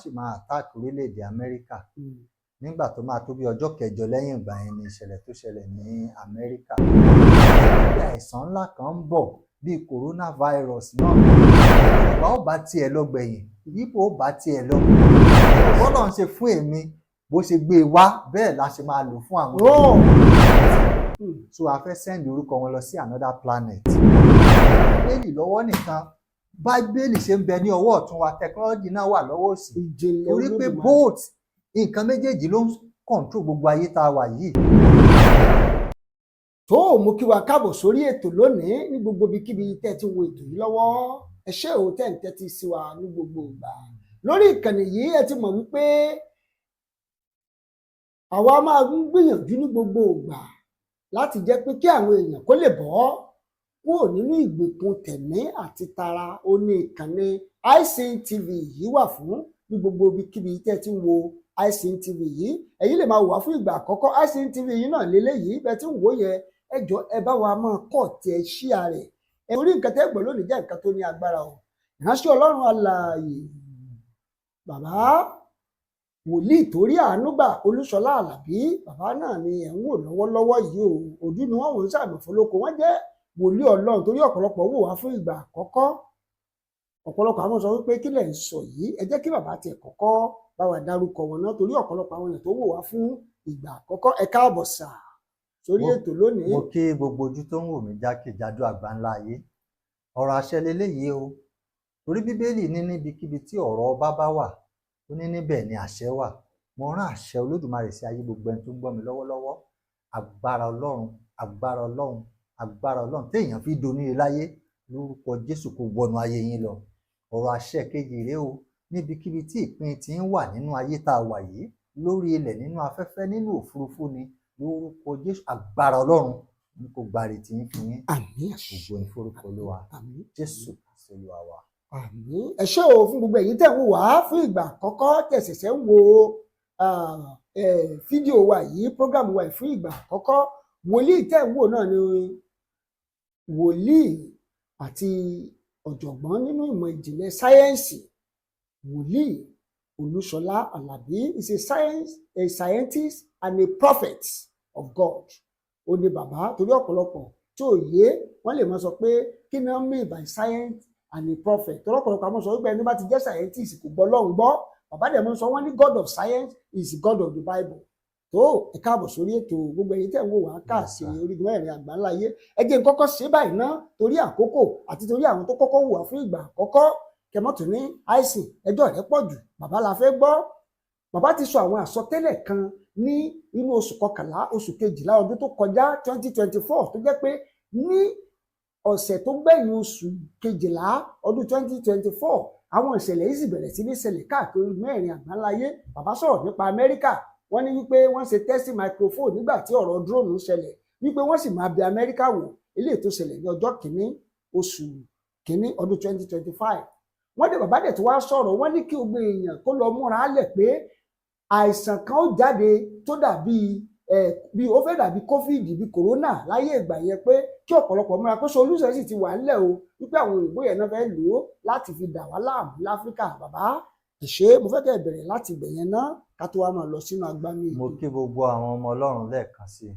sì máa attack orílẹ̀-èdè Amẹ́ríkà nígbà tó máa tó bí ọjọ́ kẹjọ lẹ́yìn ìgbà yẹn ni ìṣẹ̀lẹ̀ tó ṣẹlẹ̀ ní Amẹ́ríkà. Bí àìsàn ńlá kan ń bọ̀ bíi coronavirus náà, Yorùbá ò bá tiẹ̀ lọ gbẹ̀yìn, Ìgbò ò bá tiẹ̀ lọ. Bọ́lá ń ṣe fún èmi bó ṣe gbé e wá bẹ́ẹ̀ la ṣe máa lò fún àwọn ènìyàn. So a fẹ́ sẹ́ndì orúkọ wọn lọ sí another planet. Bíbélì lọ́wọ́ nìkan, Bíbélì ṣe ń bẹ ní ọwọ́ ọ̀tún wa, technology náà wà lọ́wọ́ òsì. Torí pé both nǹkan méjèèjì ló ń control gbogbo ayé tá a wà yìí. Tó o mú kí wa káàbọ̀ sórí ètò lónìí ní gbogbo ibikíbi tẹ́ ti wo ètò yìí lọ́wọ́. Ẹ ṣé o tẹ́ ń tẹ́tí sí wa ní gbogbo ìgbà. Lórí ìkànnì yìí ẹ ti mọ̀ wípé àwa máa ń gbìyànjú ní gbogbo ìgbà láti jẹ́ pé kí àwọn èèyàn kó lè bọ́ kúrò nínú ìgbèkùn tẹ̀mí àti tara. Ó ní ìkànnì iSeen TV yìí wà fún ní gbogbo ibikíbi tẹ́ ti wo iSeen TV yìí. Ẹ̀yin lè máa wà fún ìgbà àkọ́kọ́. iSeen TV yìí náà lélẹ́yìí bẹ́ẹ̀ tí ń wò yẹ ẹ jọ̀ọ́ ẹ bá wa máa kọ́ tí ẹ ṣíà rẹ̀. Orí nǹkan tẹ́ gbọ́ lónìí jẹ́ nǹkan tó ní agbára o. Ìránṣẹ́ Ọlọ́run alààyè bàbá wòlíì torí àánú gbà Olúṣọlá Àlàbí, bàbá náà ni ẹ̀ ń wò lọ́wọ́lọ́wọ́ yìí o. Ojú ni wọ́n wò ń sàmì fọlọ́kọ. Wọ́n jẹ́ wòlíì Ọlọ́run torí ọ̀pọ̀lọpọ̀ wò wá fún ìgbà àkọ́kọ́. Ọ̀pọ̀lọpọ̀ àwọn sọ wípé kí lẹ̀ ń sọ yìí, ẹ jẹ́ kí bàbá tiẹ̀ kọ́kọ́ bá wa dárúkọ wọn náà torí ọ̀pọ̀lọpọ̀ àwọn èèyàn tó wò wá fún ìgbà àkọ́kọ́. Ẹ káàbọ̀ sà sórí ètò lónìí. Mo kí gbogbo ojú tó ń wò mí jákèjádò àgbáńlá ayé. Ọ̀rọ̀ àṣẹ leléyìí o. Torí Bíbélì ní níbikíbi tí ọ̀rọ̀ ọba bá wà, ó ní níbẹ̀ ni àṣẹ wà. Mo rán àṣẹ Olódùmarè sí ayé gbogbo ẹni tó ń gbọ́ mi lọ́wọ́lọ́wọ́. Agbára Ọlọ́run, agbára Ọlọ́run, agbára Ọlọ́run téèyàn fi doníire láyé lórúkọ Jésù kó wọnú ayé yín lọ. Ọ̀rọ̀ àṣẹ kejì rèé o. Níbikíbi tí ìpín ti ń wà nínú ayé tá a wà yìí, lórí ilẹ̀, nínú afẹ́fẹ́, nínú òfurufú ni, lórúkọ Jésù agbára Ọlọ́run ní kò gbàrè tí ń fi yín. Àmín. Ògo ni fórúkọ Olúwa. Jésù Kristi Olúwa wa. Àmín. Ẹ ṣé o fún gbogbo ẹ̀yin tẹ́ ń wò wá fún ìgbà àkọ́kọ́ tẹ́ ṣẹ̀ṣẹ̀ ń wo fídíò wa yìí, program wa yìí fún ìgbà àkọ́kọ́. Wòlíì tẹ́ ń wò náà ni wòlíì àti ọ̀jọ̀gbọ́n nínú ìmọ̀ ìjìnlẹ̀ sáyẹ́ǹsì, wòlíì Olúṣọlá Àlàbí is a scientist and a prophet of God. Ó ní bàbá torí ọ̀pọ̀lọpọ̀ tí ò yé wọ́n lè máa sọ pé kí ni wọ́n mean by science and a prophet. Torí ọ̀pọ̀lọpọ̀ àwọn sọ wípé ẹni bá ti jẹ́ scientist kò gbọ́ Ọlọ́run gbọ́. Bàbá dẹ̀ máa sọ wọ́n ní God of science is the God of the Bible. Tó ẹ káàbọ̀ sórí ètò gbogbo ẹ̀yin tẹ́ ń wò wá káàkiri orígun mẹ́rin àgbáńlá ayé. Ẹ jẹ́ n kọ́kọ́ ṣe báyìí ná torí àkókò àti torí àwọn tó kọ́kọ́ wò wá fún ìgbà àkọ́kọ́. Kẹmọ́tò ní iSeen ẹjọ́ rẹ̀ pọ̀ jù, bàbá la fẹ́ gbọ́. Bàbá ti sọ àwọn àsọtẹ́lẹ̀ kan ní inú oṣù kọkànlá oṣù kejìlá ọdún tó kọjá 2024 tó jẹ́ pé ní ọ̀sẹ̀ tó gbẹ̀yìn oṣù kejìlá ọdún 2024 àwọn ìṣẹ̀lẹ̀ yìí sì bẹ̀rẹ̀ sí ní ṣẹlẹ̀ káàkiri mẹ́rin àgbáńláyé. Bàbá sọ̀rọ̀ nípa Amẹ́ríkà, wọ́n ní wípé wọ́n ṣe test microphone nígbà tí ọ̀rọ̀ drone ń ṣẹlẹ̀, wípé wọ́n sì máa bẹ Amẹ́ríkà wò eléyìí tó ṣẹlẹ̀ ní ọjọ́ kìíní oṣù kìíní ọdún 2025. Wọ́n dé bàbá dẹ̀ tó wá sọ̀rọ̀, wọ́n ní kí gbogbo èèyàn kó lọ múra lẹ̀ pé àìsàn kan ó jáde tó dàbí bí ó fẹ́ dàbí covid bí corona láyé ìgbà yẹn, pé kí ọ̀pọ̀lọpọ̀ múra pé solution sì ti wà ńlẹ̀ o, wípé àwọn òyìnbó yẹn náà fẹ́ lò ó láti fi dà wá láàmú láfíríkà. Bàbá ẹ ṣé, mo fẹ́ kẹ́ ẹ bẹ̀rẹ̀ láti ibẹ̀ yẹn ná ká tó wá máa lọ sínú agbámi. Mo kí gbogbo àwọn ọmọ Ọlọ́run lẹ́ẹ̀kan sí i.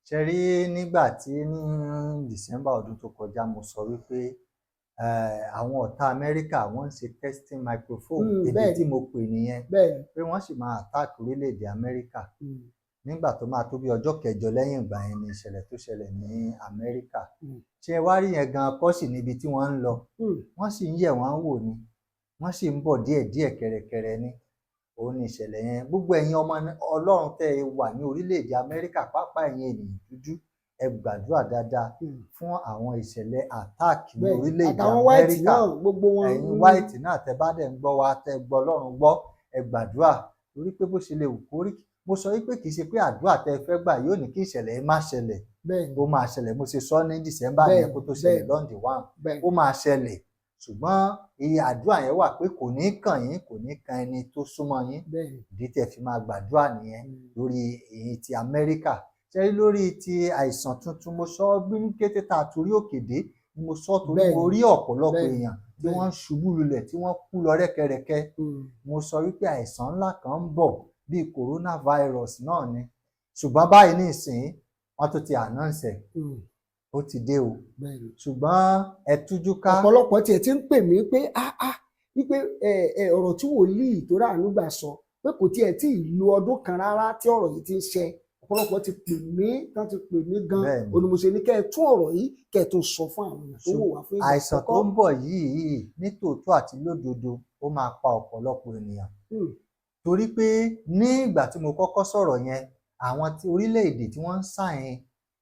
Ṣe rí nígbà tí ní December ọdún tó kọjá mo sọ wípé àwọn ọ̀tá Amẹ́ríkà wọ́n ń ṣe testing microphone, èdè tí mo pè nìyẹn, pé wọ́n sì máa attack orílẹ̀-èdè Amẹ́ríkà. Nígbà tó máa tó bí ọjọ́ kẹjọ lẹ́yìn ìgbà yẹn ni ìṣẹ̀lẹ̀ tó ṣẹlẹ̀ ní Amẹ́ríkà. Ṣé wá rí yẹn gan kọ́ sí níbi tí wọ́n ń lọ, wọ́n sì ń yẹ̀ wọ́n wò ni, wọ́n sì ń bọ̀ díẹ̀díẹ̀ kẹ̀rẹ̀kẹ̀rẹ̀ ni. Òun ni ìṣẹ̀lẹ̀ yẹn. Gbogbo ẹ̀yin ọmọ Ọlọ́run tẹ́ ẹ wà ní orílẹ̀-èdè Amẹ́ríkà, pàápàá ẹ̀yin ènìyàn dúdú, ẹ gbàdúrà dáadáa fún àwọn ìṣẹ̀lẹ̀ attack ní orílẹ̀-èdè Amẹ́ríkà. Ẹ̀yin white náà tẹ́ bá dẹ̀ ń gbọ́ wa, tẹ́ gbọ́ Ọlọ́run gbọ́, ẹ gbàdúrà torí pé bó ṣe lè wù kó rí. Mo sọ wípé kì í ṣe pé àdúrà tẹ́ fẹ́ gbà yóò ní kí ìṣẹ̀lẹ̀ yẹn má ṣẹlẹ̀. Ó máa ṣẹlẹ̀. Mo ṣe sọ ní December yẹn kó tó ṣẹlẹ̀ lọ́ndì 1. Ó máa ṣẹlẹ̀. Ṣùgbọ́n iye àdúrà yẹn wà pé kò ní kàn yín, kò ní kan ẹni tó súnmọ́ yín. Ìdí tẹ́ fi máa gbàdúrà nìyẹn lórí èyí ti Amẹ́ríkà. Ṣé lórí ti àìsàn tuntun mo sọ bí ní kété tá a torí òkèdè mo sọ torí mo rí ọ̀pọ̀lọpọ̀ èèyàn tí wọ́n ń ṣubú lulẹ̀ tí wọ́n kú lọ rẹ́kẹrẹ́kẹ́. Mo sọ wípé àìsàn ńlá kan ń bọ̀ bíi coronavirus náà ni, ṣùgbọ́n báyìí ní ìsìn wọ́n tún ti announce ẹ̀, ó ti dé o, ṣùgbọ́n ẹ tújú ká. ọ̀pọ̀lọpọ̀ tiẹ̀ ti ń pè mí pé wípé ọ̀rọ̀ tí wòlíì tó ráàánú gbà sọ pé kò tiẹ̀ tí ì lo ọdún kan rárá tí ọ̀rọ̀ yìí ti ń ṣẹ. Ọ̀pọ̀lọpọ̀ ti pè mí gan olùmọ̀ọ́sẹ̀ ní kẹ́ ẹ tún ọ̀rọ̀ yìí kẹ́ ẹ tún sọ fún àwọn èèyàn tó wò wá fún ìgbà àkọ́kọ́. àìsàn tó ń bọ̀ yìí nítòótọ́ àti lódodo ó máa pa ọ̀pọ̀lọpọ̀ ènìyàn. Torí pé ní ìgbà tí mo kọ́kọ́ sọ̀rọ̀ yẹn, àwọn tí orílẹ̀-èdè tí wọ́n ń sàìn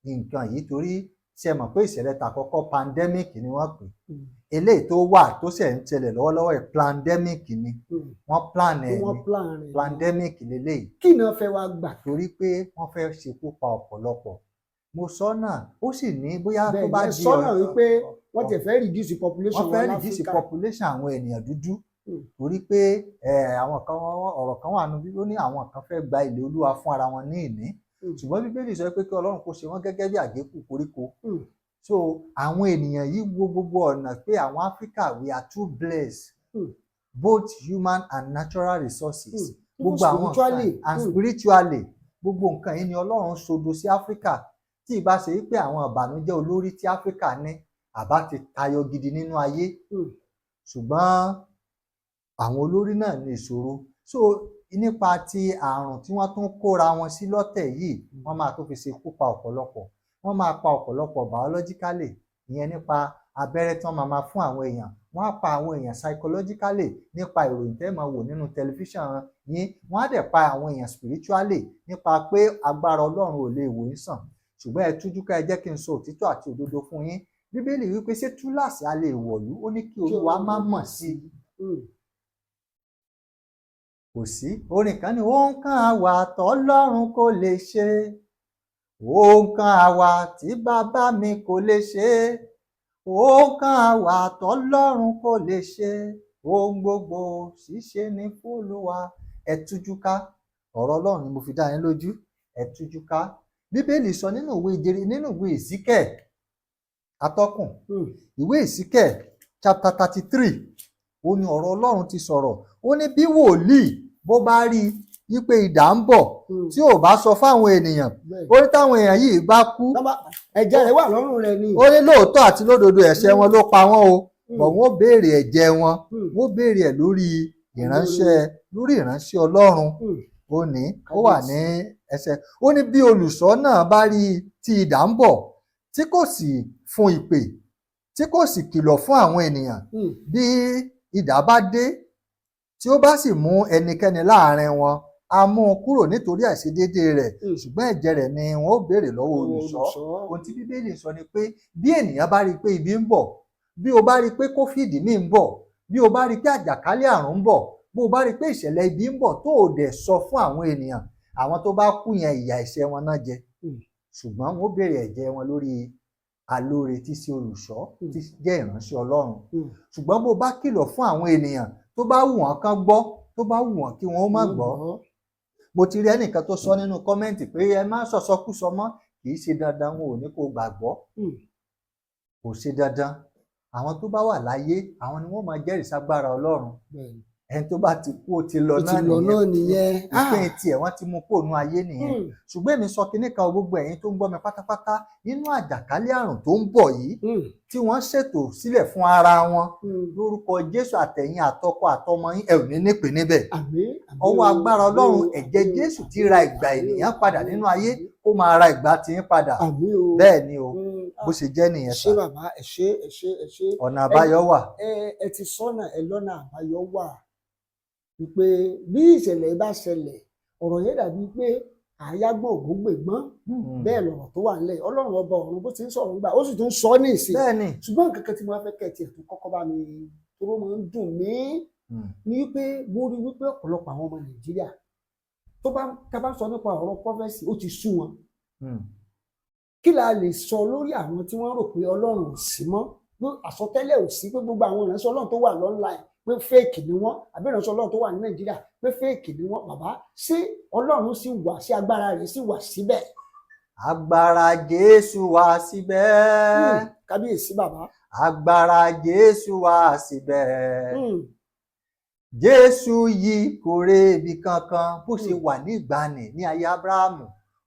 nǹkan yìí, torí ṣe mọ̀ pé ìṣẹ̀lẹ̀ tàkọ́kọ́ pandemic ni wọ́n pè, eléyìí tó wà tó ṣẹ̀ ń ṣẹlẹ̀ lọ́wọ́lọ́wọ́ ẹ̀ pandemic ni wọ́n plan ẹ̀ ní pandemic lélẹ́yìí. Kí ni wọ́n fẹ́ wá gbà? Torí pé wọ́n fẹ́ ṣekú pa ọ̀pọ̀lọpọ̀. Mo sọ náà ó sì ní bóyá tó bá di ọ̀nà wípé wọ́n ti fẹ́ reduce population wọ́n fẹ́ reduce population àwọn ènìyàn dúdú. Torí pé àwọn kan ọ̀rọ̀ kan wà níbí ó ní àwọn kan fẹ́ gba ilẹ̀ Olúwa fún ara wọn ní ìní, ṣùgbọ́n Bíbélì sọ pé kí Ọlọ́run kó ṣe wọ́n gẹ́gẹ́ bí àgékù koríko. So àwọn ènìyàn yìí wo gbogbo ọ̀nà pé àwọn Africa we are too blessed, both human and natural resources, gbogbo àwọn nǹkan and spiritually gbogbo nǹkan yìí ni Ọlọ́run ṣodo sí Africa. Tí ìbá ṣe wípé àwọn ìbànújẹ́ olórí tí Africa ní àbá ti tayọ gidi nínú ayé, ṣùgbọ́n àwọn olórí náà ní ìṣòro. So nípa ti àrùn tí wọ́n tún kóra wọn sí lọ́tẹ̀ yìí, wọ́n máa tó fi ṣekú pa ọ̀pọ̀lọpọ̀. Wọ́n máa pa ọ̀pọ̀lọpọ̀ biologically, ìyẹn nípa abẹ́rẹ́ tí wọ́n máa fún àwọn èèyàn. Wọ́n á pa àwọn èèyàn psychologically nípa ìròyìn tẹ́ máa wò nínú tẹlifíṣàn yín. Wọ́n á dẹ̀ pa àwọn èèyàn spiritually nípa pé agbára Ọlọ́run ò lè wò yín sàn. Ṣùgbọ́n ẹ tújú ká ẹ jẹ́ kí n sọ òtítọ́ àti òdodo fún yín. Bíbélì wípé ṣé túláàsì a lè wọ̀lú? Ó ní kí Olúwa má mọ̀ sí i. Kò sí. Orin kan ní ohun kan àwa tọ́lọ́run kò lè ṣe, ohun kan àwa tí bàbá mi kò lè ṣe, ohun kan àwa tọ́lọ́run kò lè ṣe, ohun gbogbo ṣíṣe ní fún Olúwa. Ẹ tújú ká, ọ̀rọ̀ Ọlọ́run ni mo fi dá yín lójú. Ẹ tújú ká. Bíbélì sọ nínú ìwé Èzíkẹ́ẹ̀ atọ́kùn, ìwé Èzíkẹ́ẹ̀ chapter 33, ó ní ọ̀rọ̀ Ọlọ́run ti sọ̀rọ̀. Ó ní bí wòlíì bó bá rí wípé idà ń bọ̀ tí ò bá sọ fáwọn ènìyàn, ó ní táwọn èèyàn yìí bá kú, ẹ̀jẹ̀ rẹ̀ wà lọ́rùn rẹ̀ ni. Ó ní lóòótọ́ àti lódodo ẹ̀ṣẹ̀ wọn ló pa wọ́n o, bọ̀ wọ́n béèrè ẹ̀jẹ̀ wọn, wọ́n béèrè ẹ̀ lórí ìránṣẹ́ Ọlọ́run. Ó ní ó wà ní ẹsẹ̀. Ó ní bí olùṣọ́ náà bá rí tí idà ń bọ̀ tí kò sì fún ìpè, tí kò sì kìlọ̀ fún àwọn ènìyàn, bí idà bá dé tí ó bá sì mú ẹnikẹ́ni láàrin wọn, a mú un kúrò nítorí àìṣedéédéé rẹ̀, ṣùgbọ́n ẹ̀jẹ̀ rẹ̀ ni wọ́n ó béèrè lọ́wọ́ olùṣọ́. Ohun tí Bíbélì sọ ni pé bí ènìyàn bá rí i pé ibi ń bọ̀, bí o bá rí i pé kófíìdì míì ń bọ̀, bí o bá rí i pé àjàkálẹ̀ àrùn ń bọ̀, bó o bá rí i pé ìṣẹ̀lẹ̀ ibi ń bọ̀ tó o dẹ̀ sọ fún àwọn ènìyàn, àwọn tó bá kú yẹn ìyà ẹ̀ṣẹ̀ wọn náà jẹ. Ṣùgbọ́n wọ́n béèrè ẹ̀jẹ̀ wọn lórí alóore tí sí olùṣọ́ tí jẹ́ ìránṣẹ́ Ọlọ́run. Ṣùgbọ́n bó o bá kìlọ̀ fún àwọn ènìyàn, tó bá wù wọ́n kán gbọ́, tó bá wù wọ́n kí wọ́n má gbọ́. Mo ti rí ẹnìkan tó sọ nínú kọ́mẹ́ǹtì pé ẹ má sọ̀sọ́kúsọ mọ́, kì í ṣe dandan, wọn ò ní kó gbàgbọ́. Kò ṣe dandan. Àwọn tó bá wà láyé, àwọn ni wọ́n máa jẹ́rìí ságbára Ọlọ́run. Ẹni tó bá ti kú ó ti lọ náà nìyẹn. Ìpín tiẹ̀ wọ́n ti mú kóònù ayé nìyẹn. Ṣùgbọ́n èmi sọ kinní kan, gbogbo ẹ̀yin tó ń gbọ́ mi pátápátá, nínú àjàkálẹ̀ àrùn tó ń bọ̀ yìí tí wọ́n ṣètò sílẹ̀ fún ara wọn, lórúkọ Jésù àtẹ̀yin àtọkọ àtọmọ yín, ẹ ò ní nípìn níbẹ̀. Ọwọ́ agbára Ọlọ́run, ẹ̀jẹ̀ Jésù ti ra ìgbà ènìyàn padà nínú ayé, ó máa ra ìgbà tiyín padà. Bẹ́ẹ̀ ni o, bó ṣe jẹ́ nìyẹn sá. Ẹ ṣé bàbá, ẹ ṣé. Ọ̀nà àbáyọ wà. Ẹ ti sọ́nà, ẹ lọ́nà àbáyọ wà. Wípé bí ìṣẹ̀lẹ̀ bá ṣẹlẹ̀, ọ̀rọ̀ yẹn dàbí pé àyágbọ́n ògúngbègbọ́n, bẹ́ẹ̀ lọ̀rọ̀ tó wà nílẹ̀. Ọlọ́run ọba ọ̀run bó ti ń sọ̀rọ̀ nígbà ó sì tún sọ ní ìsìn. Ṣùgbọ́n nǹkan kan tí mo fẹ́ kẹ́ tiẹ̀ tó kọ́kọ́ bá mi tó máa ń dùn mí ni wípé mo rí wípé ọ̀pọ̀lọpọ̀ àwọn ọmọ Nàìjíríà tá bá sọ nípa ọ̀rọ̀ prophecy ó ti sú wọn. Kí la lè sọ lórí àwọn tí wọ́n rò pé Ọlọ́run ò sí mọ́, pé àsọtẹ́lẹ̀ ò sí, pé gbogbo àwọn ìránṣẹ́ Ọlọ́run tó wà online pé fẹ́ẹ̀kì ni wọ́n, àbí ìránṣẹ́ Ọlọ́run tó wà ní Nàìjíríà pé fẹ́ẹ̀kì ni wọ́n? Bàbá, ṣé Ọlọ́run sì wà, sí agbára rẹ̀ sì wà síbẹ̀? Agbára Jésù wà síbẹ̀. Kábíyèsí bàbá. agbára Jésù wá síbẹ̀. Hmm. Jésù yìí kò ré ibi kankan bó ṣe wà ní ìgbàanì ní ayé Ábúráhámù,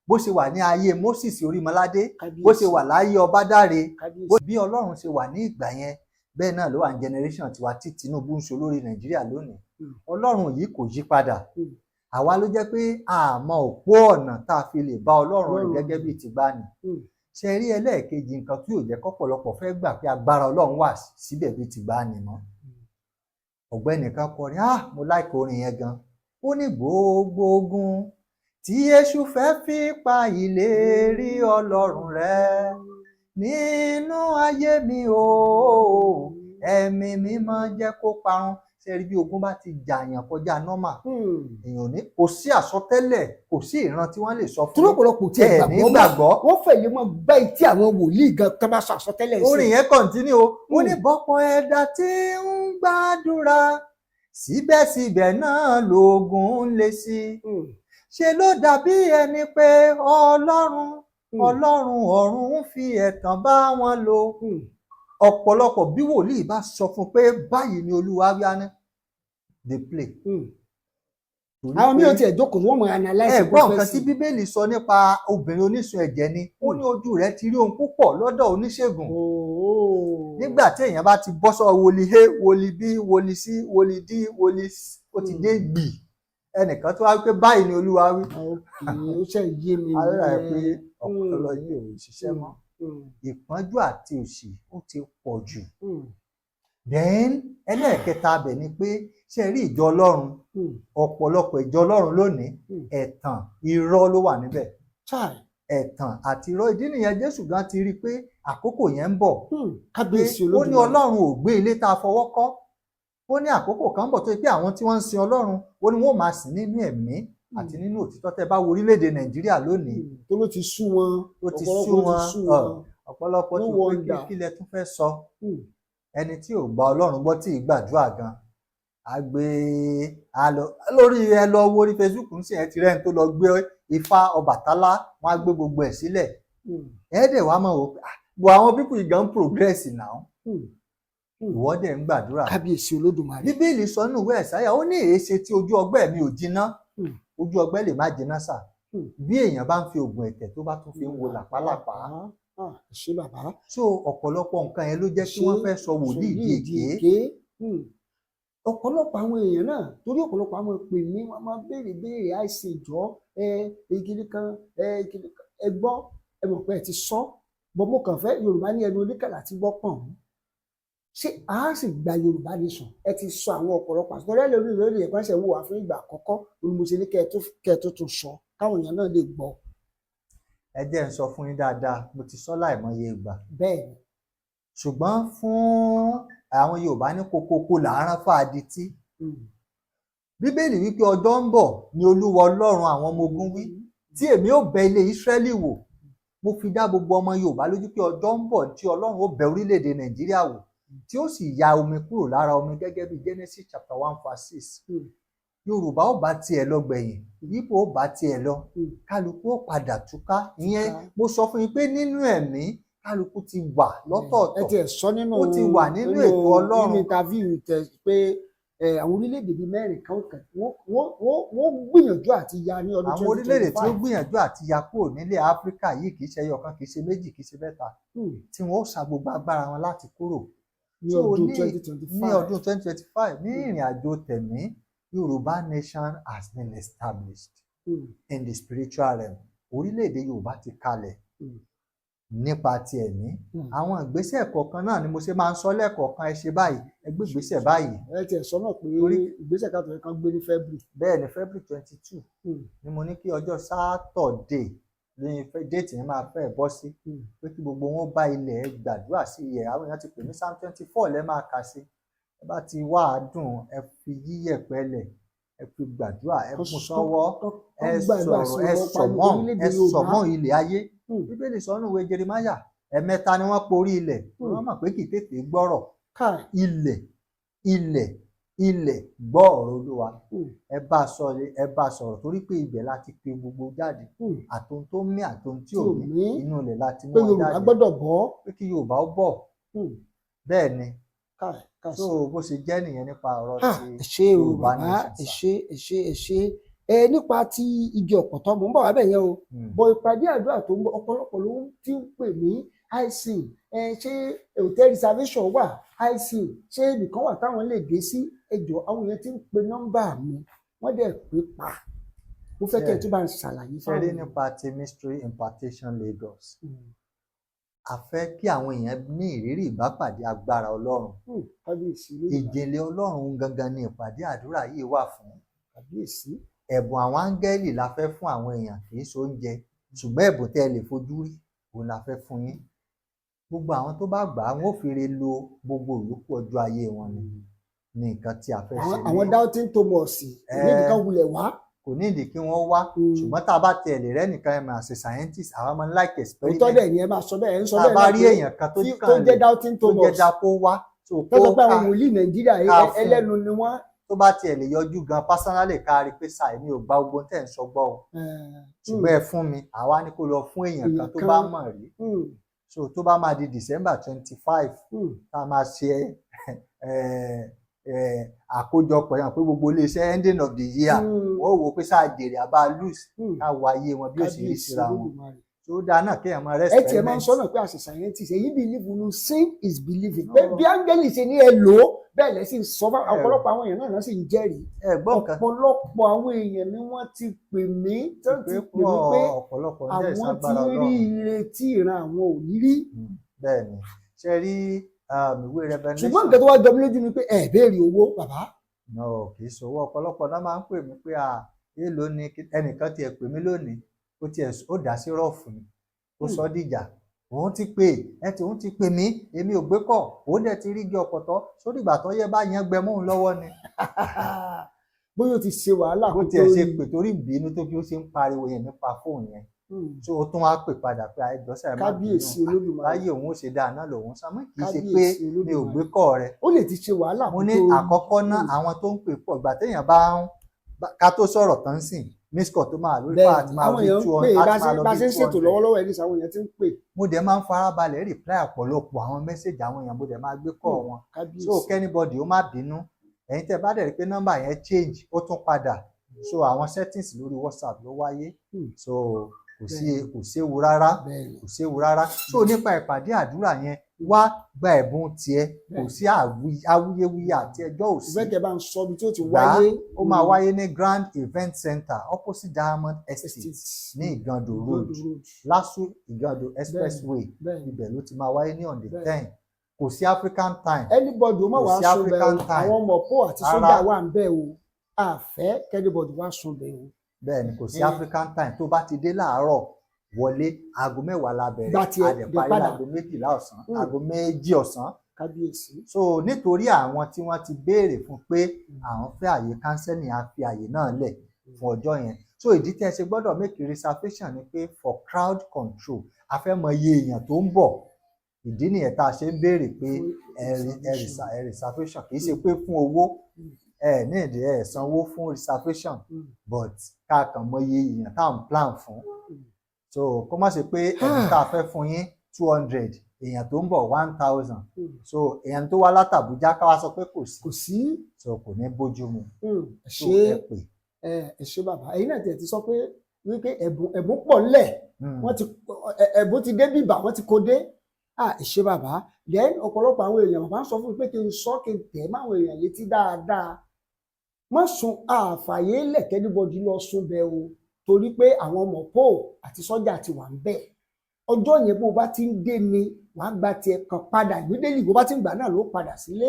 bó ṣe wà ní ayé Mósìsì Orímọládé, bó ṣe wà láyé Ọbádáre, bí Ọlọ́run ṣe wà ní ìgbà yẹn bẹ́ẹ̀ náà ló wà ní generation tiwa tí Tinubu ń ṣe olórí Nàìjíríà lónìí. Ọlọ́run yìí kò yí padà. Àwa ló jẹ́ pé àmọ́ òpó ọ̀nà tá a fi lè bá Ọlọ́run rìn gẹ́gẹ́ bí tìgbàanì. Ṣe rí ẹlẹ́ẹ̀kejì nǹkan tí yóò jẹ́ kọ́pọ̀lọpọ̀ fẹ́ gbà pé agbára Ọlọ́run wà síbẹ̀ bí tìgbàanì mọ́. Ọ̀gbẹ́ni kan kọrin, mo láìkò orin yẹn gan. Ó ní gbogbo ogun tí Èṣù fẹ́ fi pa ìlérí Ọlọ́run rẹ̀ nínú ayé mi o, ẹ̀mí mímọ́ jẹ́ kó parun. Ṣé rí bí ogun bá ti jàyàn kọjá nọ́mà, èèyàn ní kò sí àsọtẹ́lẹ̀, kò sí ìran tí wọ́n lè sọ fún ọ̀pọ̀lọpọ̀ tí ẹ gbàgbọ́ wọ́n fẹ́ lè mọ gbá etí àwọn wòlíì gan tó bá sọ àsọtẹ́lẹ̀ sí. Orin yẹn kọ̀ǹtínú o, ó ní bọ́pọ̀ ẹ̀dá tí ń gbàdúrà síbẹ̀síbẹ̀ náà lógun ń le sí i. Ṣe ló dàbí ẹni pé Ọlọ́run ọ̀run ń fi ẹ̀tàn bá wọn lò. Ọ̀pọ̀lọpọ̀ bí wòlíì bá sọ fún pé báyìí ni Olúwa wí á ní dey play. Àwọn mi ò tiẹ̀ jókòó wọ́n mọ̀ analyse. Ẹ̀gbọ́n nǹkan tí Bíbélì sọ nípa obìnrin onísun ẹ̀jẹ̀ ni ó ní ojú rẹ̀ ti rí ohun púpọ̀ lọ́dọ̀ oníṣègùn. Nígbà tí èèyàn bá ti bọ́ sọ wòlíì A, wòlíì B, wòlíì C, wòlíì D, wòlíì ó ti dé gbì. Ẹnìkan tó wá pé báyìí ni Olúwa wí. Ó ṣe yé mi. Àlọ́ rẹ̀ pé ọpọlọ yìí ò ṣiṣẹ́ mọ́. Ìpọ́njú àti òṣì ó ti pọ̀ jù. Then ẹlẹ́ẹ̀kẹta abẹ̀ ni pé ṣe rí ìjọ Ọlọ́run, ọ̀pọ̀lọpọ̀ ìjọ Ọlọ́run lónìí ẹ̀tàn irọ́ ló wà níbẹ̀. Ẹ̀tàn àti irọ́, ìdí nìyẹn Jésù gan ti rí i pé àkókò yẹn ń bọ̀. Ó ní Ọlọ́run ò gbé ilé tá a fọwọ́ kọ́. Ó ní àkókò kan ń bọ̀ tó yẹ pé àwọn tí wọ́n ń sin Ọlọ́run ó ní wọ́n máa sìn nínú ẹ̀mí àti nínú òtítọ́. Tẹ́ bá wo orílẹ̀-èdè Nàìjíríà lónìí. Tó ló ti sú wọn. Ó ti sú wọn. Ọ̀pọ̀lọpọ̀ tó pé kí lẹ tún fẹ́ sọ. Ẹni tí ò gba Ọlọ́run gbọ́ tí ì gbàdúrà gan. Lórí ẹ lọ wo orí Facebook ń sìn ẹ ti rẹ́ni tó lọ gbé Ifá Ọbàtálá wọn á gbé gbogbo ẹ̀ sílẹ̀. Ẹ̀ẹ́dẹ̀ wàá mọ̀ wò pé àwọn pípù ìgàn progress now. Ìwọ́dẹ̀ ń gbàdúrà. Kábíyèsí Olódùmarè. Bíbélì sọ nínú ìwé Ẹ̀sáyà ó ní èéṣe tí ojú ọgbẹ́ mi ò jiná. Ojú ọgbẹ́ lè má jiná sà. Bí èèyàn bá ń fi oògùn ẹ̀tẹ̀ tó bá tún fi ń wo làpálàpá. Ṣé bàbá. So ọ̀pọ̀lọpọ̀ nǹkan yẹn ló jẹ́ kí wọ́n fẹ́ sọ wòlíì di èké. Ọ̀pọ̀lọpọ̀ àwọn èèyàn náà torí ọ̀pọ̀lọpọ̀ àwọn pè ní wọ́n máa béèrè àìsè ìjọ ìkíní kan ẹ gbọ́ ẹ mọ̀ pé ẹ ti sọ bọ́ mo kàn fẹ́ Yorùbá ní ẹnu oníkàlà tí gbọ́ pọ̀n ṣé a sì gba Yorùbá nation ẹ ti sọ àwọn ọ̀pọ̀lọpọ̀ àti tọ́lẹ́ lórí ìròyìn ìpínlẹ̀ wò wá fún ìgbà àkọ́kọ́ olùmọ̀ọ́sẹ̀ ní kẹ́ ẹ tó tún sọ káwọn èèyàn náà lè gbọ́. Ẹ jẹ́ ń sọ fún yín dáadáa mo ti sọ láìmọye ìgbà. Bẹ́ẹ̀ni. Ṣùgbọ́n fún àwọn Yorùbá ní kokoko làárán fàdítí. Bíbélì wípé ọjọ́ ń bọ̀ ni Olúwa Ọlọ́run àwọn ọmọ ogun wí tí èmi ó bẹ ilé Ísírẹ́lì wò. Mo fi dá gbogbo ọmọ Yorùbá lójú pé ọjọ́ ń bọ̀ tí Ọlọ́run ó bẹ orílẹ̀-èdè Nàìjíríà wò tí ó sì ya omi kúrò lára omi gẹ́gẹ́ bí Genesis chapter 1:6. Yorùbá ó bá tiẹ̀ lọ gbẹ̀yìn, Ìgbò ó bá tiẹ̀ lọ, kálukú ó padà túká. Ìyẹn mo sọ fún yín pé nínú ẹ̀mí kálukú ti wà lọ́tọ̀ọ̀tọ̀. Ẹ ti ẹ̀ sọ nínú ó ti wà nínú ètò Ọlọ́run. nínú interview tẹ pé àwọn orílẹ̀-èdè bíi mẹ́rin kan wọ́n gbìyànjú àti ya ní ọdún 2025. Àwọn orílẹ̀-èdè tí ó gbìyànjú àti ya kúrò nílẹ̀ Áfíríkà yìí kì í ṣe ẹyọ kan, kì í ṣe méjì, kì í ṣe mẹ́ta, tí wọ́n ó sa gbogbo agbára wọn láti kúrò. Ní ọdún 2025. Ní ọdún 2025 ní ìrìn àjò tẹ̀mí Yorùbá nation has been established in the spiritual realm. Orílẹ̀-èdè Yorùbá ti kalẹ̀ nípa ti ẹ̀mí. Àwọn ìgbésẹ̀ kọ̀ọ̀kan náà ni mo ṣe máa ń sọ lẹ́ẹ̀kọ̀ọ̀kan ẹ ṣe báyìí ẹ gbé ìgbésẹ̀ báyìí. Ẹ ti ẹ̀ sọ náà pé ìgbésẹ̀ kan tó yẹ kán gbé ní February. Bẹ́ẹ̀ ni February 22 ni mo ní kí ọjọ́ Saturday ní déètì yẹn máa fẹ́ bọ́ sí pé kí gbogbo wọn bá ilẹ̀ gbàdúrà sí iyẹ̀. Àwọn èèyàn ti pè ní Psalm 24 lẹ́ máa kà sí. Ẹ bá ti wá àádùn ẹ fi yíyẹ̀pẹ̀ lẹ̀ ẹ fi gbàdúrà ẹ mú sọ́wọ́ ẹ sọ̀rọ̀ ẹ sọ̀mọ́ ilẹ̀ ayé. Bíbélì sọ nínú ìwé Jeremáyà ẹ̀mẹ́ta ni wọ́n porí ilẹ̀ wọ́n mọ̀ pé kì í tètè gbọ́rọ̀. Ilẹ̀ gbọ́ ọ̀rọ̀ Olúwa ẹ bá sọ̀rọ̀ torí pé ibẹ̀ láti pe gbogbo jáde àtòun tó mí àtòun tí ò mí inú ilẹ̀ láti mú wọn jáde. Pé Yorùbá gbọ́dọ̀ bọ́. Pé kí Yorùbá ó bọ̀. bẹ́ẹ̀ ni káàsì. so bó ṣe jẹ́ nìyẹn nípa ọ̀rọ̀ ti ẹ ṣé o Yorùbá bàbá, nation ẹ sà. ṣé ẹ ṣé ẹ ṣé. Nípa ti igi ọ̀pọ̀tọ́ mò ń bọ̀ wá bẹ̀ yẹn o. Bọ̀ ìpàdé àdúrà tó ń bọ̀ ọ̀pọ̀lọpọ̀ ló ti ń pè mí IC, ṣé hotel reservation wà, IC ṣé nìkan wà táwọn lè dé sí. Ẹjọ́ àwọn èèyàn ti ń pe nọ́mbà mi wọ́n dẹ̀ pé pa. Mo fẹ́ kẹ́ ẹ tún bá ń ṣàlàyé ṣe rí fáwọn. nípa ti Mystery Impartation Lagos a fẹ́ kí àwọn èèyàn ní ìrírí ìbápàdé agbára Ọlọ́run. Kábíyèsí ló Ìjìnlẹ̀ Ọlọ́run gangan ni ìpàdé àdúrà yìí wà fún. kábíyèsí. Ẹ̀bùn àwọn áńgẹ́lì la fẹ́ fún àwọn èèyàn kì í ṣe oúnjẹ ṣùgbọ́n ẹ̀bùn tẹ́ ẹ lè fojú rí òun la fẹ́ fún yín. Gbogbo àwọn tó bá gbà á wọn ò fi re lo gbogbo ìyókù ọjọ́ ayé wọn ni nǹkan tí a fẹ́ ṣe ní. Àwọn Doubting Thomas níbi kan wulẹ̀ wá. Kò ní ìdí kí wọ́n wá ṣùgbọ́n tá a bá tẹ̀ lè rẹ́ nìkan ẹ̀ máa ṣe scientist àwọn ọmọ like experiment. Òótọ́ dẹ̀ ni ẹ máa sọ bẹ́ẹ̀ ń sọ tá bẹ́ẹ̀ a bá rí èèyàn kan tó jẹ́ Doubting tó Thomas jẹ́ dáko wá tó sọ pé àwọn wòlíì Nàìjíríà ẹlẹ́nu ni wọ́n. tó bá tiẹ̀ lè yọjú gan personally ká rí pé sáà mi ò gba gbogbo tẹ̀ ń sọ gbọ́ o ṣùgbọ́n ẹ fún mi àwa ni kó lọ fún èèyàn kan tó bá mọ̀ rí so tó bá máa di December 25 tá a máa ṣe àkójọpọ̀ yẹn pé gbogbo iléeṣẹ́ ending of the year wọ́n wò pé sáà jèrè àbá lose ká wo ayé wọn bí ó ṣe rí síra wọn tó dáa náà kéèyàn máa ẹ tiẹ̀ máa ń sọ́nà pé as a scientist èyí believe nu seeing is believing pé bí áńgẹ́lì ṣe ní ẹ lò ó bẹ́ẹ̀ lẹ́ sì ń sọ fún ọ̀pọ̀lọpọ̀ àwọn èèyàn náà sì ń jẹ́rìí ọ̀pọ̀lọpọ̀ àwọn èèyàn ni wọ́n ti pè mí tó ti pè mí pé àwọn ti rí ire tí ìran àwọn ò ní rí. bẹ́ẹ̀ ni ṣe rí ìwé Revelation. ṣùgbọ́n nǹkan tó wá jọ mí lójú ni pé ẹ béèrè owó bàbá. no kì í ṣòwò ọ̀pọ̀lọpọ̀ náà máa ń pè mí pé èèlò ni ẹnìkan tiẹ̀ pè mí lónìí ó dá sí rọ́ọ̀fù ni ó sọ dìjà òun ti pè òun ti pè mí èmi ò gbé kọ̀ òun dẹ̀ ti rí igi ọ̀pọ̀tọ́ sórí ìgbà tó yẹ bá yẹn gbẹ mọ́ òun lọ́wọ́ ni. bóyá o ti ṣe wàhálà bó tiẹ̀ ṣe pè torí ìbínú tó fi ó ṣe ń pariwo yẹn nípa fóònù yẹn tó o tún wá pè padà pé àìjọsẹ ẹ má kábíyèsí Olódùmarè láyé òun ó ṣe dáadáa lòun sá mọ́ kì í ṣe pé mi ò gbé kọ́ rẹ. ó lè ti ṣe wàhálà. mo ní àkọ́kọ́ náà àwọn tó ń pè pọ̀ ìgbà téèyàn bá ń ká tó sọ̀rọ̀ tán sìn mísíkọ̀ tó máa lórí pa àti máa lọ bí 200 bá ṣe ń ṣètò lọ́wọ́lọ́wọ́ ẹni sàwọn èèyàn ti ń pè. mo dẹ̀ máa ń farabalẹ̀ reply ọ̀pọ̀lọpọ̀ àwọn mẹ́sẹ̀gì àwọn èèyàn mo dẹ̀ máa gbé kọ́ wọn so kẹ́nibọ́dì ó má bínú ẹ̀yin tẹ́ bá dẹ̀ rí pé nọ́mbà yẹn change ó tún padà so àwọn settings lórí WhatsApp ló wáyé so kò séwu rárá so nípa ìpàdé àdúrà yẹn wá gba ẹ̀bùn tiẹ̀ kò sí awuyewuye àti ẹjọ́ òsì. ìfẹ́kẹ̀ bá ń sọ ibi tí ó ti wáyé. ó máa wáyé ní Grand Event Center opposite Diamond Estate ní Igando Road Lasu Igando Expressway ibẹ̀ ló ti máa wáyé ní on the 10 kò sí African time. anybody ó má wàá sùn bẹ́ẹ̀ o àwọn ọmọ pọ̀ àti sójà wà ń bẹ́ẹ̀ o àfẹ́ kẹ́nìbọ̀dì wá sùn bẹ́ẹ̀ o. bẹ́ẹ̀ ni kò sí African time tó bá ti dé láàárọ̀ wọlé aago 10 la bẹ̀rẹ̀ àdẹ̀parí aago 12 ọ̀sán aago 2 ọ̀sán. kábíyèsí. so nítorí àwọn tí wọ́n ti béèrè fún pé àwọn fẹ́ àyè kánsẹ́lì á fi àyè náà lẹ̀ fún ọjọ́ yẹn so ìdí tí ẹ ṣe gbọ́dọ̀ make reservation ni pé for crowd control a fẹ́ mọ iye èèyàn tó ń bọ̀ ìdí nìyẹn tá a ṣe ń béèrè pé ẹ reservation kì í ṣe pé fún owó ní ìdí sanwó fún reservation but ká kàn mọ iye èèyàn tá à ń plan fún so kó má ṣe pé ẹni tá a fẹ́ fún yín 200 èèyàn tó ń bọ̀ 1000 so èèyàn tó wá látàbújá ká wá sọ pé kò sí so kò ní bójú mu so ẹ pè. ẹ ṣé bàbá ẹ̀yin náà tẹ̀ ti sọ pé wípé ẹ̀bùn pọ̀ ńlẹ̀ wọ́n ti ẹ̀bùn ti dé bíbà wọ́n ti kó dé ẹ ṣé bàbá then ọ̀pọ̀lọpọ̀ àwọn èèyàn bàbá ń sọ fún mi pé kí n sọ kí n tẹ̀ máwọn èèyàn létí dáadáa má sun àfàyè lẹ̀kẹ́ níbọ̀dí lọ sún bẹ́ẹ̀ o torí pé àwọn ọmọ pò àti sọ́jà ti wà ń bẹ̀ ọjọ́ yẹn bó bá ti ń dé ni wàá gba tiẹ̀ kan padà ìgbédèlì bó bá ti ń gbà náà ló padà sílé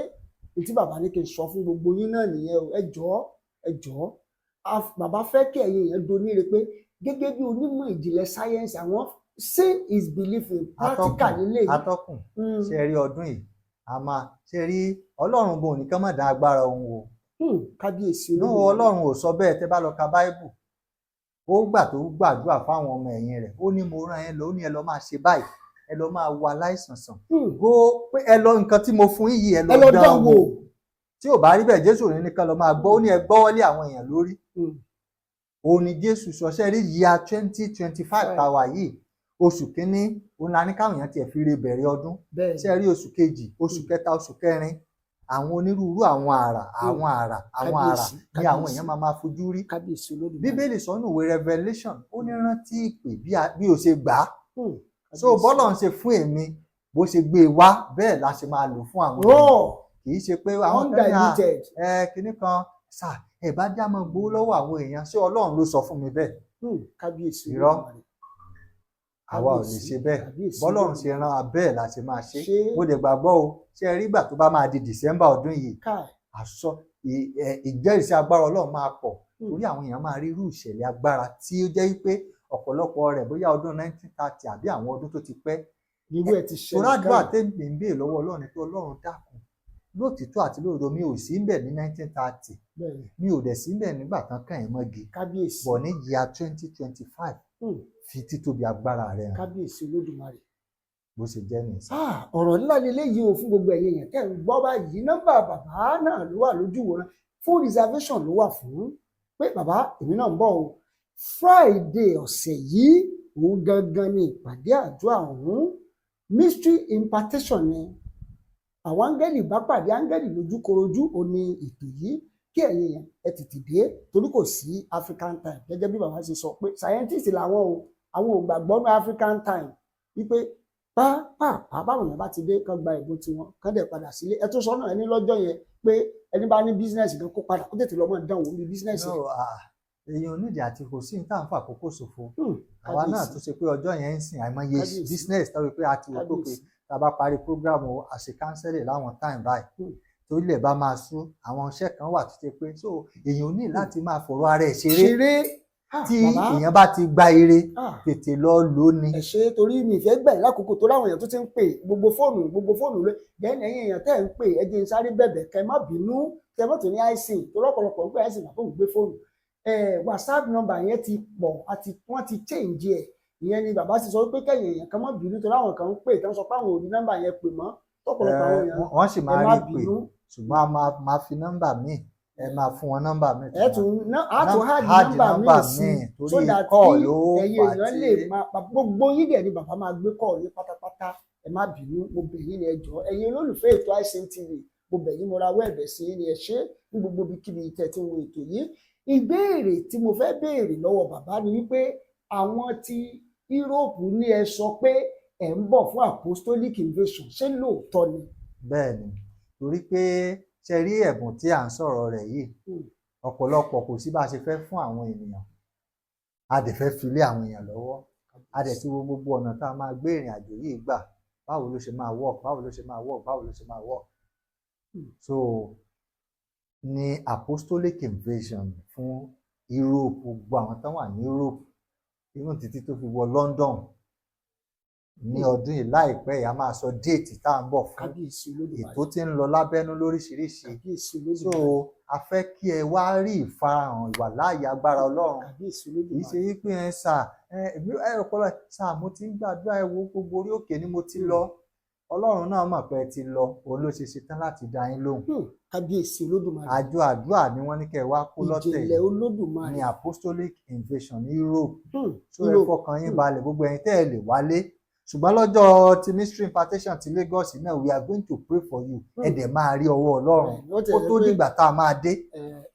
ètí bàbá ní kí n sọ fún gbogbo yín náà nìyẹn o ẹ jọ̀ọ́ bàbá fẹ́ kí ẹ̀yin èèyàn doníire pé gẹ́gẹ́ bí onímọ̀ ìjìnlẹ̀ sáyẹ́ǹsì àwọn seeing is believing practical nílé yìí. atọ́kùn ṣe rí ọdún yìí a máa ṣe rí ọlọ́run bò ní kán má dá agbára òun o. kábíyèsí ọlọ́run ò sọ bẹ́ẹ̀ tẹ́ bá lọ ka báíbù ó gbà tó gbàdúrà fáwọn ọmọ ẹ̀yìn rẹ̀ ó ní mo rán ẹ lọ ó ní ẹ lọ máa ṣe báyìí ẹ lọ máa wo aláìsàn sàn go pé ẹ lọ nǹkan tí mo fún yìí ẹ lọ dán wò tí ò bá rí bẹ́ẹ̀ jésù ní nìkan lọ máa gbọ́ ó ní ẹ gbọ́wọ́lé àwọn èèyàn lórí òun ni jésù sọ ṣe rí yíya 2025 tàwa yìí oṣù kínní òun la ní káwọn èèyàn tiẹ̀ fi re bẹ̀rẹ̀ ọdún bẹ́ẹ̀ ṣe rí oṣù kejì oṣù kẹta oṣù kẹrin àwọn onírúurú àwọn àrà kábíyèsí, ni àwọn èèyàn máa fojú rí. kábíyèsí Olódùmarè. bíbélì sọ nínú ìwé Revelation ó ní rántí ìpè bí o ṣe gbà á so bọ́lọ̀ ń ṣe fún èmi bó ṣe gbé e wá bẹ́ẹ̀ la ṣe máa lò fún àwọn èèyàn kì í ṣe pé àwọn kinní kan sà ẹ bá já mọ́ gbowó lọ́wọ́ àwọn èèyàn ṣé Ọlọ́run ló sọ fún mi bẹ́ẹ̀. kábíyèsí irọ́ àwa ò lè ṣe bẹ́ẹ̀ bọ́lọ́run ṣe rán abẹ́ẹ̀ la ṣe máa ṣe mo dẹ̀ gbàgbọ́ o ṣe rí ìgbà tó bá máa di December ọdún yìí àṣọ ìjẹ́rìísí agbára Ọlọ́run máa pọ̀ torí àwọn èèyàn máa rí irú ìṣẹ̀lẹ̀ agbára tí ó jẹ́ wípé ọ̀pọ̀lọpọ̀ rẹ̀ bóyá ọdún 1930 àbí àwọn ọdún tó ti pẹ́ irú ẹ̀ ti ṣẹlẹ̀ torádùá tèmi ń béè lọ́wọ́ Ọlọ́run pé Ọlọ́run dákun lótìtọ́ àti lódodo mi ò sí ń bẹ̀ ní 1930 mi ò dẹ̀ sí ń bẹ̀ nígbà kan kàn ẹ̀ mọ́gi bọ̀ ní year 2025 fi títóbi agbára rẹ̀ hàn. kábíyèsí Olódùmarè. bó ṣe jẹ́ nìyẹn. ọ̀rọ̀ ńlá leléyìí o fún gbogbo ẹ̀yin èèyàn tẹ́ ń gbọ́ báyìí nọ́mbà bàbá náà ló wà lójú wòran full reservation ló wà fún pé bàbá èmi náà ń bọ̀ o Friday ọ̀sẹ̀ yìí òun gangan ni ìpàdé àdúrà ọ̀hún mystery impartation ni àwọn áńgẹ́lì bá pàdé áńgẹ́lì lójúkorojú òní ètò yìí kí ẹ̀yin èèyàn ẹ tètè dé torí kò sí African time gẹ́gẹ́ bí bàbá ṣe sọ pé scientist làwọn o àwọn ò gbàgbọ́ ní African time wípé pàápàá báwọn èèyàn bá ti dé kán gba ìbò tiwọn kán dẹ̀ padà sílé ẹ tó sọ náà ẹni lọ́jọ́ yẹn pé ẹni bá ní bísínẹ́sì kan kó padà ó tètè lọ́mọ dánwò ní bísínẹ́sì yẹn. èèyàn onídìí àti kò sí ní tá à ń fa àkókò ṣòfò àwa náà tó ṣe pé ọjọ́ yẹn ń sìn àìmọye business tó wí pé a ti wò tó pé tá a bá parí program àṣekánsẹ́lì láwọn time báyìí tó ilẹ̀ bá máa sú àwọn iṣẹ́ kan wà tó ṣe pé so èèyàn ní láti máa fọ̀rọ̀ ara ẹ̀ ṣeré tí èèyàn bá ti gba ire tètè lọ lò ní. ẹ ṣe torí mi ìfẹ́ gbà lákòókò tó láwọn èèyàn tó ti ń pè gbogbo fóònù rẹ bẹ́ẹ̀ ni ẹ̀yin èèyàn tẹ́ ń pè ẹ jẹ́ n sáré bẹ̀bẹ̀ kẹ́ má bínú kẹ́ mọ́tò ní àìsìn tó lọ́pọ̀lọpọ̀ ń pè àìsìn náà fóònù gbé fóònù WhatsApp number yẹn ti pọ̀ wọ́n ti change ẹ̀ ìyẹn ni bàbá sì sọ pé kẹ́yìn èèyàn kan má bínú tó láwọn kan ń pè tí wọ́n sọ pé àwọn ò ní nọ́mbà yẹn pè mọ́ lọ́pọ̀lọpọ̀ àwọn èèyàn wọ́n sì máa rí pè ṣùgbọ́n a máa fi nọ́mbà míì ẹ máa fún wọn nọ́mbà míì. ẹ tún háàdì nọ́mbà míì sí so that kí ẹ̀yin èèyàn lè máa gbogbo yín dẹ̀ ni bàbá máa gbé kọ́ ní pátápátá ẹ má bínú mo bẹ̀ yín ni ẹ jọ̀ọ́ ẹ̀yin olólùfẹ́ ètò ICN TV mo bẹ̀ yín mo rawọ́ ẹ̀bẹ̀ sí yín ni ẹ ṣé ní gbogbo ibikíbi tẹ́ tí ń wo ètò yìí. ìbéèrè tí mo fẹ́ béèrè lọ́wọ́ bàbá ni wípé àwọn tí Europe ní ẹ sọ pé ẹ ń bọ̀ fún apostolic invasion ṣé lóòótọ́ ni. bẹ́ẹ̀ ni torí pé ṣe rí ẹ̀bùn tí à ń sọ̀rọ̀ rẹ̀ yìí ọ̀pọ̀lọpọ̀ kò sí bá a ṣe fẹ́ fún àwọn ènìyàn a dẹ̀ fẹ́ fi lé àwọn èèyàn lọ́wọ́ a dẹ̀ ti wo gbogbo ọ̀nà tá a máa gbé ìrìn àjò yìí gbà báwo ló ṣe máa work báwo ló ṣe máa work báwo ló ṣe máa work so ní apostolic invasion fún Europe gbogbo àwọn tó wà ní Europe even títí tó fi wọ London ní ọdún yìí láìpẹ́ yìí a máa sọ déètì tá à ń bọ̀ fún ètò tí ń lọ lábẹ́nú lóríṣiríṣi so a fẹ́ kí ẹ wá rí ìfarahàn ìwà láàyè agbára Ọlọ́run kì í ṣe wípé ẹ sà ẹ ọpọlọ sà mo ti ń gbàdúrà ẹ wo gbogbo orí òkè ni mo ti lọ Ọlọ́run náà mọ̀ pé ẹ ti lọ òun ló ṣe ṣetán láti dá yín lóhùn kábíyèsí Olódùmarè àjọ àdúrà ni wọ́n ní kẹ́ ẹ wá kó lọ́tẹ̀ ìjìnlẹ̀ Olódùmarè ní apostolic invasion ní Europe so ẹ fọkàn yín balẹ̀ gbogbo ẹ̀yin tẹ́ ẹ lè wálé ṣùgbọ́n lọ́jọ́ ti mystery impartation ti Lagos náà we are going to pray for you ẹ dẹ̀ máa rí ọwọ́ Ọlọ́run kó tó dìgbà tá a máa dé.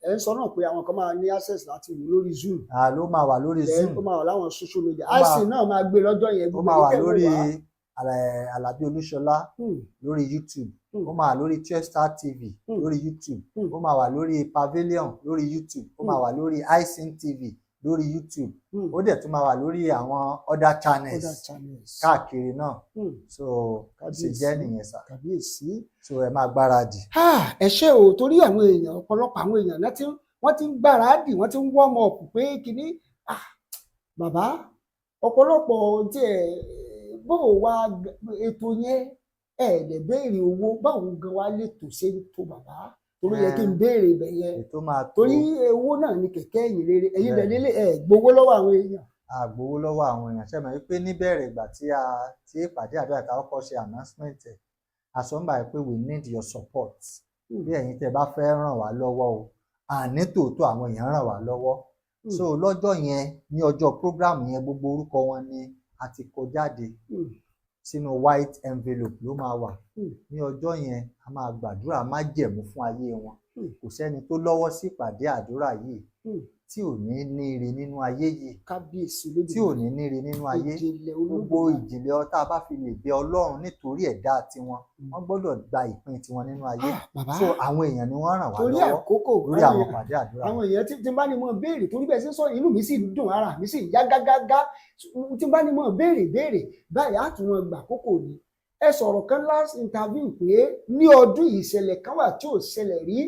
ẹ ń sọ náà pé àwọn kan máa ní access láti wò lórí Zoom. ló máa wà lórí Zoom. ó máa wà láwọn social media IC náà máa gbé lọ́jọ́ yẹn. ó máa wà lórí Alábí Olúṣọlá lórí YouTube ó máa wà lórí Chester TV lórí YouTube ó máa wà lórí Pavilion lórí YouTube ó máa wà lórí ICN TV lórí YouTube ó dẹ̀ tún máa wà lórí àwọn other channels káàkiri náà so ṣe jẹ́ nìyẹn sà kàbíyèsí so ẹ máa gbáradì. ẹ ṣé o torí àwọn èèyàn ọ̀pọ̀lọpọ̀ àwọn èèyàn náà wọ́n ti ń gbáradì wọ́n ti ń warm up pé kínní bàbá ọ̀pọ̀lọpọ̀ tí ẹ bó wa ètò yẹn ẹ lè béèrè owó báwo gan wa lè tò ṣe tó bàbá torí yẹ kí n béèrè ibẹ̀ yẹn torí owó náà ni kẹ̀kẹ́ ẹ̀yìn rere ẹ̀yìn bẹ̀ lélẹ̀ ẹ̀ gbowó lọ́wọ́ àwọn èèyàn. a gbowó lọ́wọ́ àwọn èèyàn ṣe mọ̀ wípé níbẹ̀rẹ̀ ìgbà tí ìpàdé àdúrà tá a kọ́kọ́ ṣe announcement ẹ̀ àsọ̀nbà yìí pé we need your support bí ẹ̀yin tẹ́ bá fẹ́ ràn wá lọ́wọ́ o àní tòótọ́ àwọn èèyàn ràn wá lọ́wọ́ so lọ́jọ́ yẹn ní ọjọ́ program yẹn gbogbo orúkọ wọn ni a ti kọ jáde sínú white envelope ló máa wà. Ní ọjọ́ yẹn a máa gbàdúrà májẹ̀mú fún ayé wọn. Kò sẹ́ni tó lọ́wọ́ sí ìpàdé àdúrà yìí tí ò ní níire nínú ayé yìí, kábíyèsí lójú tí ò ní níire nínú ayé. Gbogbo ìjìnlẹ̀ ọtá bá fi lè bẹ Ọlọ́run nítorí ẹ̀dá tiwọn, wọ́n gbọ́dọ̀ gba ìpín tiwọn nínú ayé. So àwọn èèyàn ni wọ́n ràn wá torí lọ́wọ́ àkókò lórí àwọn ìpàdé àdúrà. àwọn èèyàn tí n bá ní mọ̀ béèrè torí bẹ́ẹ̀ sí sọ inú mi sì dùn ara mi sì yá gágágá tí n bá ní mọ̀ béèrè báyìí á tún wọn gbà àkókò ni. Ẹ sọ̀rọ̀ kan last interview pé ní ọdún yìí ìṣẹ̀lẹ̀ kan wà tí ò ṣẹlẹ̀ rí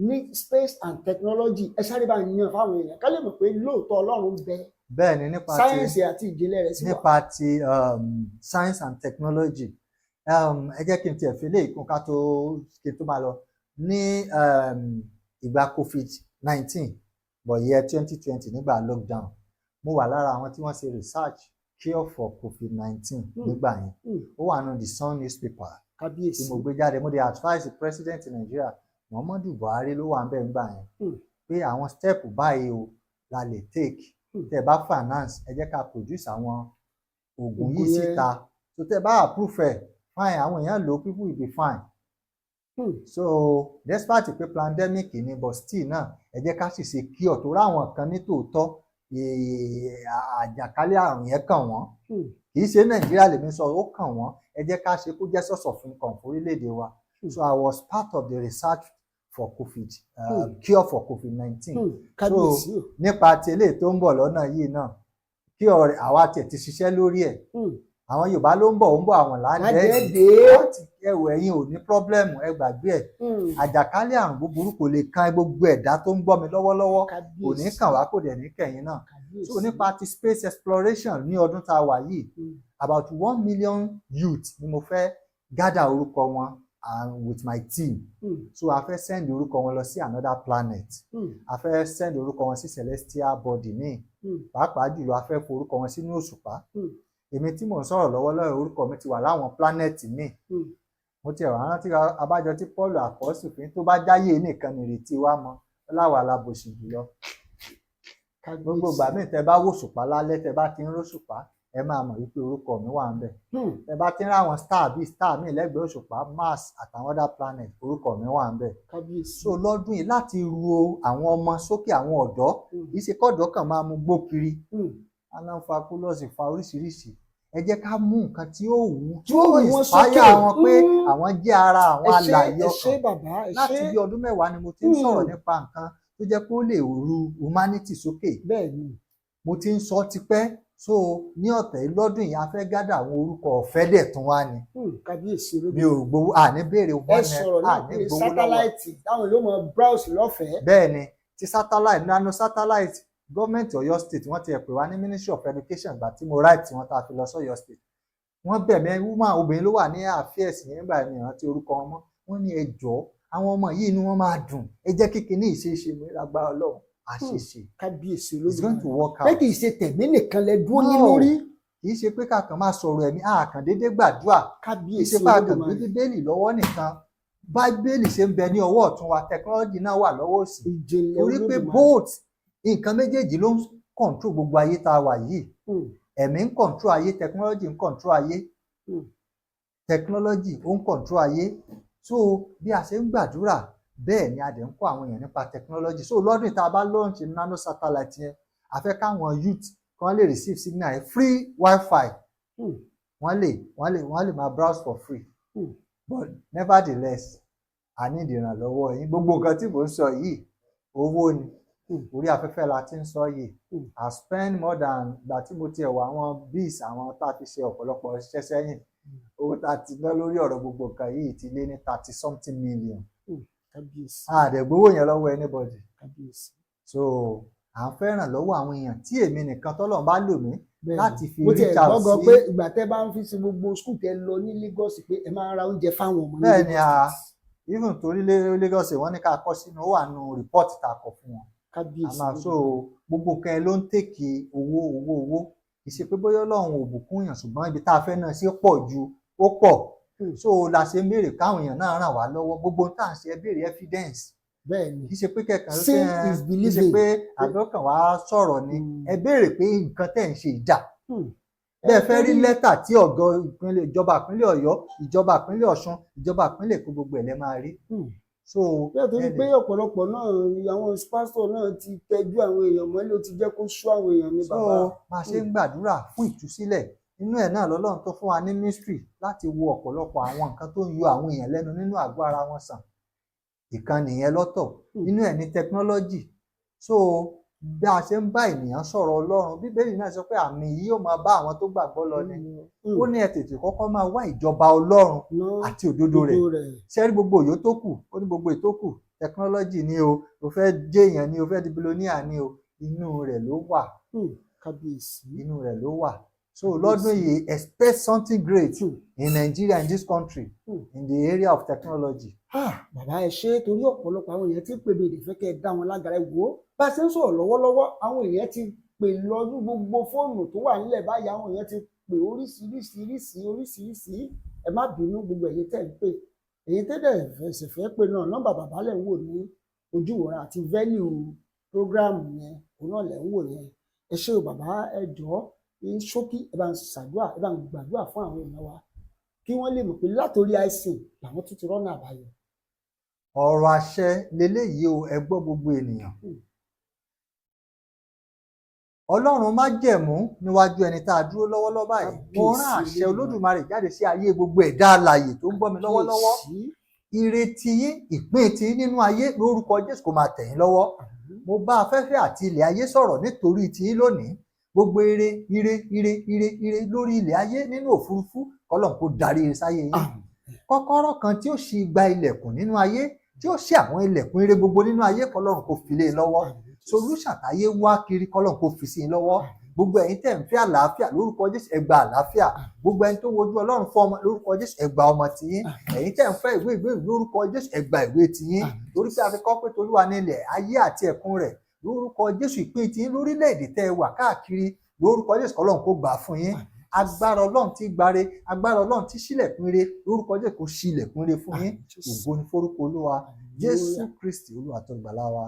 ní space and technology. Ẹ sáré bá yan fáwọn èèyàn ká lè mọ̀ pé lóòótọ́ Ọlọ́run bẹ. Bẹ́ẹ̀ ni nípa ti sáyẹ́ǹsì àti ìjìnlẹ̀ rẹ̀ sí wa. nípa ti science and technology, ẹ jẹ́ kí n tiẹ̀ fi léyìí kún kí n tó máa lọ. Ní ìgbà COVID-19 bọ̀ yẹ 2020 nígbà lockdown, mo wà lára àwọn tí wọ́n ṣe research cure for COVID-19 nígbà yẹn. Ó wà nínú the Sun newspaper kábíyèsí tí mo gbé jáde. Mo dey advise the president Nigeria Muhammadu Buhari ló wà níbẹ̀ nígbà yẹn pé àwọn step báyìí o la lè take. Tẹ́ bá finance ẹ jẹ́ ká produce àwọn oògùn yìí síta, so tẹ́ bá approve ẹ̀ fine, àwọn èèyàn lò, people will be fine. So despite pé pandemic ni but still náà ẹ jẹ́ ká sì ṣe cure tó ráwọn kan ní tòótọ́ àjàkálẹ̀ àrùn yẹn kàn wọ́n, kì í ṣe Nàìjíríà lèmi sọ, ó kàn wọ́n, ẹ jẹ́ ká ṣe kó jẹ́ source of income fún orílẹ̀-èdè wa. So I was part of the research for COVID, cure for COVID-19. So nípa ti eléyìí tó ń bọ̀ lọ́nà yìí náà, cure rẹ̀ àwa tiẹ̀ ti ṣiṣẹ́ lórí ẹ̀. Àwọn Yorùbá ló ń bọ̀ àwọn láńdẹ́ẹ̀dẹ́ ẹ̀wù ẹ̀yìn ò ní pọ́blẹ́mù, ẹ gbàgbé ẹ̀. Àjàkálẹ̀ àrùn búburú kò lè kan gbogbo ẹ̀dá tó ń gbọ́ mi lọ́wọ́lọ́wọ́, kò ní kàn wá, kò dẹ̀ ní kẹ̀yìn náà. So nípa ti space exploration ní ọdún tá a wà yìí, about 1 million youth ni mo fẹ́ gather orúkọ wọn and with my team. So a fẹ́ send orúkọ wọn lọ sí another planet. A fẹ́ send orúkọ wọn sí celestial body ní. Pàápàá jùlọ a fẹ́ forúkọ wọn sínú òṣùpá. Èmi tí mò ń sọ̀rọ̀ lọ́wọ́lọ́wọ́ orúkọ mi ti wà láwọn planet míì. Mo ti ẹ̀wọ̀n rántí abájọ tí Paul àpọ́sù fi tó bá jáyé nìkan nìrètí wa mọ́ láwa alábòsí jùlọ. Gbogbo ìgbà míì tẹ́ bá wò òṣùpá lálẹ́, tẹ́ bá ti ń róṣùpá ẹ máa mọ̀ wípé orúkọ mi wà ńbẹ̀. Tẹ́ bá ti ń ráwọn star bíi star míì lẹ́gbẹ̀ẹ́ òṣùpá, Mars àtàwọn other planet, orúkọ mi wà ńbẹ̀. So lọ́dún yìí láti ru àwọn ọmọ sókè, àwọn ọ̀dọ́, kì í ṣe kọ́dọ̀ kan máa mú gbó kiri, anaphaculosis fa oríṣiríṣi. Ẹ jẹ́ ká mú nǹkan tí ó wù, tí ó inspire wọn pé àwọn jẹ́ ara àwọn alààyè ọkàn. Láti bí ọdún mẹ́wàá ni mo ti ń sọ̀rọ̀ nípa nǹkan tó jẹ́ pé ó lè ru humanity sókè. Mo ti ń sọ tipẹ́. So ní ọ̀tẹ̀ yìí lọ́dún yìí a fẹ́ gádà àwọn orúkọ ọ̀fẹ́ dẹ̀ tún wá ni. kábíyèsí lójú mi ò gbowó àní béèrè owó ẹ sọ̀rọ̀ náà pé sátáláìtì táwọn yóò mọ browse lọ́fẹ̀ẹ́. bẹ́ẹ̀ ni ti satellite nano satellite gọ́ọ̀mẹ̀ntì Ọ̀yọ́ state wọ́n ti ẹ̀ pè wá ní Ministry of Education gbà tí mo write wọn tá a fi lọ sọ́yọ́ state. Wọ́n bẹ̀ mí woman obìnrin ló wà ní affairs yẹn nígbà mi ìrántí orúkọ wọn mọ́. Wọ́n ní ẹ jọ̀ọ́ àwọn ọmọ yìí ni wọ́n máa dùn, ẹ jẹ́ kíkiní ìṣeéṣe mi lágbára Ọlọ́run àṣeṣe. kábíyèsí it's lójú going to work out. pé kì í ṣe tẹ̀mí nìkan lẹ dúró ní lórí. kì í ṣe pé kàkàn máa sọ̀rọ̀ ẹ̀mí àkàn déédéé gbàdúrà. kì í ṣe pé àkàn gbé bíbélì lọ́wọ́ nìkan. Bíbélì ṣe ń bẹ ní ọwọ́ ọ̀tún wa, technology náà wà lọ́wọ́ òsì. torí pé both nǹkan méjèèjì ló ń control gbogbo ayé tá a wà yìí. ẹ̀mí ń control ayé, technology ń control ayé. Technology ó ń control ayé. So bí a ṣe ń gbàdúrà bẹ́ẹ̀ ni a dẹ̀ ń kọ́ àwọn èèyàn nípa technology. So lọ́dún tá a bá launch nano satellite yẹn, a fẹ́ káwọn youth kan lè receive signal yẹn free wifi. wọ́n lè máa browse for free. But nevertheless a ní ìdìrànlọ́wọ́ yín. Gbogbo nǹkan tí mò ń sọ yìí owó ni. Orí afẹ́fẹ́ la ti ń sọ yìí. I spend more than ìgbà tí mo tiẹ̀ wọ àwọn bills àwọn tá a fi ṣe ọ̀pọ̀lọpọ̀ iṣẹ́ sẹ́yìn. Owó tá a ti ná lórí ọ̀rọ̀ gbogbo nǹkan yìí ti lé ní 30 something million. Àdẹ̀gbówó yẹn lọ́wọ́ anybody. So à ń fẹ́ràn lọ́wọ́ àwọn èèyàn tí èmi nìkan tọ́lọ́run bá lò mí láti fi reach out sí. mo ti gbọ́gàn pé ìgbà tẹ́ bá ń fi sí gbogbo skul tẹ́ lọ ní Lagos pé ẹ máa ra oúnjẹ fáwọn ọmọ. bẹ́ẹ̀ ni even torí Lagos wọ́n ní ká kọ́ sínú ó wà nù report tá a kọ fún wọn. àmọ́ so gbogbo nǹkan ẹ ló ń tèkì owó kì í ṣe pé bóyá Ọlọ́run ò bùkún yàn ṣùgbọ́n ibi tá a fẹ́ náà sí pọ̀ ju ó pọ̀. So la ṣe ń béèrè káwọn èèyàn náà ràn wá lọ́wọ́. Gbogbo tá à ń ṣe ẹ béèrè evidence. Bẹ́ẹ̀ni, kì í ṣe pé kẹkàn ló kì í ṣe pé àgbọ̀kàn wá sọ̀rọ̀ ni. Ẹ béèrè pé nǹkan tẹ̀ ń ṣe ìdá. bẹ́ẹ̀ fẹ́ rí lẹ́tà tí ọ̀gọ́ ìjọba ìpínlẹ̀ Ọ̀yọ́, ìjọba ìpínlẹ̀ Ọ̀ṣun, ìjọba ìpínlẹ̀ Èkó gbogbo ẹ̀ lẹ́ máa rí. So bẹ́ẹ̀ torí pé ọ̀pọ̀lọpọ̀ náà àwọn pásítọ̀ náà ti tẹjú àwọn èèyàn mọ́lẹ̀, ó ti jẹ́ kó sú àwọn èèyàn ní bàbá. so máa ṣe ń gbàdúrà fún ìtúsílẹ̀ inú ẹ̀ náà lọ́lọ́run tó fún wa ní mystery láti wo ọ̀pọ̀lọpọ̀ àwọn nǹkan tó ń yọ àwọn èèyàn lẹ́nu nínú àgọ́ ara wọn sàn. Ìkan nìyẹn lọ́tọ̀, inú ẹ̀ ní technology. So bí a ṣe ń bá ènìyàn sọ̀rọ̀ Ọlọ́run, Bíbélì náà sọ pé àmì yìí yóò máa bá àwọn tó gbàgbọ́ lọ ni. Ó ní ẹ tètè kọ́kọ́ máa wá ìjọba Ọlọ́run àti òdodo rẹ̀. Ṣé rí gbogbo òyò tó kù, ó ní gbogbo ètò kù, technology ni o fẹ́ jẹ́ èèyàn ni o fẹ́ di billionaire ni o, inú rẹ̀ ló wà. Kábíyèsí. Inú rẹ̀ ló wà. So lọ́dún yìí expect something great in Nigeria, in this country, in the area of technology. Bàbá ẹ ṣe torí ọ̀pọ̀lọpọ̀ àwọn èèyàn ti pè bèèrè fẹ́ kẹ́ ẹ dá wọn lágara wò ó bá a ṣe ń sọ̀rọ̀ lọ́wọ́lọ́wọ́ àwọn èèyàn ti pè lọ́dún gbogbo fóònù tó wà nílẹ̀ báyìí àwọn èèyàn ti pè oríṣiríṣi ẹ má bínú gbogbo ẹ̀yin tẹ́ ń pè èyí tẹ́lẹ̀ fẹsẹ̀ fẹ́ pé náà nọ́mbà bàbá lẹ̀ ń wò ní ojú ìwòran àti venue program yẹn òun náà lẹ̀ ń wò yẹn. Ẹ ṣé o bàbá, ẹ jọ̀ọ́ ní ṣókí ẹ bá ń ṣàdúrà ẹ bá ń gbàdúrà fún àwọn èèyàn wa kí wọ́n lè mọ̀ pé látòrí àìsàn làwọn tún ti rọ́nà àbáyọ. Ọ̀rọ̀ àṣẹ leléyìí o, ẹ gbọ́ gbogbo ènìyàn. Ọlọ́run má jẹ̀mú níwájú ẹni tá a dúró lọ́wọ́lọ́wọ́ báyìí. Mo rán àṣẹ Olódùmarè jáde sí ayé gbogbo ẹ̀dá alààyè tó ń gbọ́ mi lọ́wọ́lọ́wọ́. Ìrètí yín, ìpín tí nínú ayé lórúkọ Jésù kó máa tẹ̀ yín lọ́wọ́. Mo bá afẹ́fẹ́ àti ilẹ̀ ayé sọ̀rọ̀ nítorí tí yín lónìí. Gbogbo ire lórí ilẹ̀ ayé nínú òfurufú kọ́lọ́run kó darí sáyé yín. Kọ́kọ́rọ́ kan tí ó ṣí igba ilẹ̀kùn nínú ayé, tí ó ṣí àwọn ilẹ̀kùn ire gbogbo nínú ayé kọ́lọ́run kó fi lé e lọ́wọ́. Solution táyé wá kiri kọ́lọ́run kó fi sí i lọ́wọ́. Gbogbo ẹ̀yin tẹ́ ń fẹ́ àlàáfíà lórúkọ Jésù ẹ gba àlàáfíà. Gbogbo ẹni tó wojú Ọlọ́run fún ọmọ lórúkọ Jésù ẹ gba ọmọ tiyín. Ẹ̀yin tẹ́ ń fẹ́ ìwé lórúkọ Jésù ẹ gba ìwé tiyín. Torí pé a fi kọ pé Tolúwa nílẹ̀ ayé àti ẹ̀kún rẹ̀, lórúkọ Jésù ìpín tiyín lórílẹ̀-èdè tẹ́ ẹ wà káàkiri lórúkọ Jésù kọ́lọ́run kó gbà fún yín. Agbára Ọlọ́run tí gbáre, agbára Ọlọ́run tí ṣílẹ̀kùn ire lórúkọ Jésù kó ṣílẹ̀kùn ire fún yín. Ògo ni forúkọ Olúwa Jésù Kristi Olúwa tó gbàlà wa.